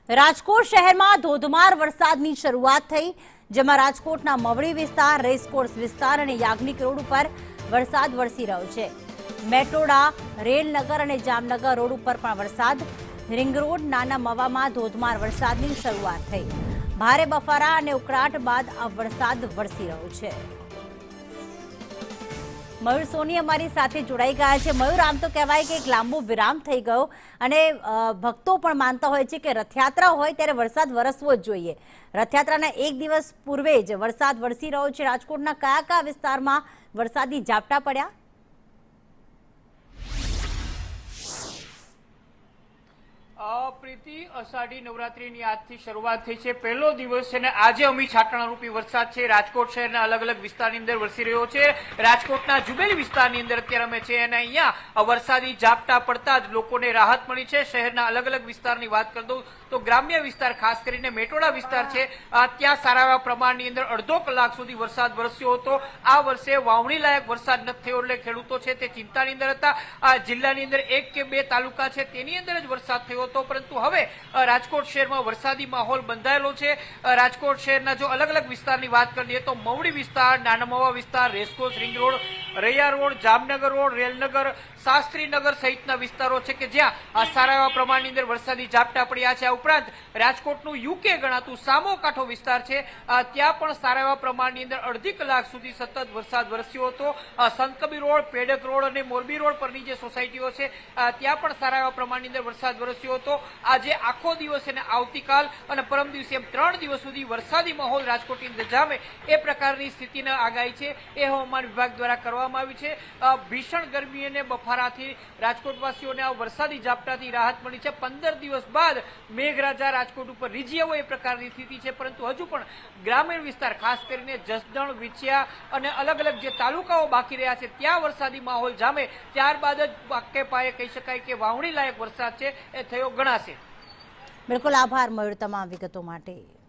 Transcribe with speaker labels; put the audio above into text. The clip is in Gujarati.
Speaker 1: રાજકોટ શહેરમાં ધોધમાર વરસાદની શરૂઆત થઈ, જેમાં રાજકોટના મવડી વિસ્તાર, રેસકોર્સ વિસ્તાર અને યાજ્ઞિક રોડ ઉપર વરસાદ વરસી રહ્યો છે. મેટોડા, રેલનગર અને જામનગર રોડ ઉપર પણ વરસાદ. રિંગ રોડ, નાના મવામાં ધોધમાર વરસાદની શરૂઆત થઈ. ભારે બફારા અને ઉકળાટ બાદ આ વરસાદ વરસી રહ્યો છે. મયુર સોની અમારી સાથે જોડાઈ ગયા છે. મયુર, આમ તો કહેવાય કે એક લાંબો વિરામ થઈ ગયો અને ભક્તો પણ માનતા હોય છે કે રથયાત્રા હોય ત્યારે વરસાદ વરસવો જ જોઈએ. રથયાત્રાના એક દિવસ પૂર્વે જ વરસાદ વરસી રહ્યો છે. રાજકોટના કયા કયા વિસ્તારમાં વરસાદી ઝાપટા પડ્યા?
Speaker 2: પ્રીતિ, અષાઢી નવરાત્રીની આજથી શરૂઆત થઈ છે. પહેલો દિવસ છે ને આજે અમી છાંટણા રૂપી વરસાદ છે રાજકોટ શહેરના અલગ અલગ વિસ્તારની અંદર વરસી રહ્યો છે. રાજકોટના જુબેલી વિસ્તારની અંદર અત્યારે અમે છે અને અહીંયા વરસાદી ઝાપટા પડતા જ લોકોને રાહત મળી છે. શહેરના અલગ અલગ વિસ્તારની વાત કરી દઉં તો ગ્રામ્ય વિસ્તાર, ખાસ કરીને મેટોડા વિસ્તાર છે, ત્યાં સારા એવા પ્રમાણની અંદર અડધો કલાક સુધી વરસાદ વરસ્યો હતો. આ વર્ષે વાવણી લાયક વરસાદ નથી થયો એટલે ખેડૂતો છે તે ચિંતાની અંદર હતા. આ જિલ્લાની અંદર 1 કે 2 તાલુકા છે તેની અંદર જ વરસાદ થયો હતો, પરંતુ હવે રાજકોટ શહેરમાં વરસાદી માહોલ બંધાયેલો છે. રાજકોટ શહેરના જો અલગ અલગ વિસ્તારની વાત કરીએ તો મવડી વિસ્તાર, નાના મવા વિસ્તાર, racecourse, ring road, Raiya road, Jamnagar road, Railnagar, Shastrinagar સહિતના વિસ્તારો છે કે જ્યાં સારા એવા પ્રમાણની અંદર વરસાદી ઝાપટા પડ્યા છે. આ ઉપરાંત રાજકોટનું યુકે ગણાતું સામો કાંઠો વિસ્તાર છે, ત્યાં પણ સારા એવા પ્રમાણની અંદર અડધી કલાક સુધી સતત વરસાદ વરસ્યો હતો. સંતકબીર રોડ, પેડક રોડ અને મોરબી રોડ પરની જે સોસાયટીઓ છે ત્યાં પણ સારા એવા પ્રમાણની અંદર વરસાદ વરસ્યો હતો. આજે આખો દિવસ અને આવતીકાલ અને પરમ દિવસે એમ 3 દિવસ સુધી વરસાદી માહોલ રાજકોટની અંદર જામે એ પ્રકારની સ્થિતિની આગાહી છે એ હવામાન વિભાગ દ્વારા કરવામાં આવી છે. ભીષણ ગરમી અને બફારાથી રાજકોટવાસીઓને આ વરસાદી ઝાપટાથી રાહત મળી છે. 15 દિવસ બાદ મેઘરાજા રાજકોટ ઉપર રીઝી આવ્યો એ પ્રકારની સ્થિતિ છે, પરંતુ હજુ પણ ગ્રામીણ વિસ્તાર, ખાસ કરીને જસદણ, વિછિયા અને અલગ અલગ જે તાલુકાઓ બાકી રહ્યા છે ત્યાં વરસાદી માહોલ જામે ત્યારબાદ જ પાકે પાયે કહી શકાય કે વાવણી લાયક વરસાદ છે એ થયો ગણાશે.
Speaker 1: બિલકુલ, આભાર મયુર તમામ વિગતો માટે.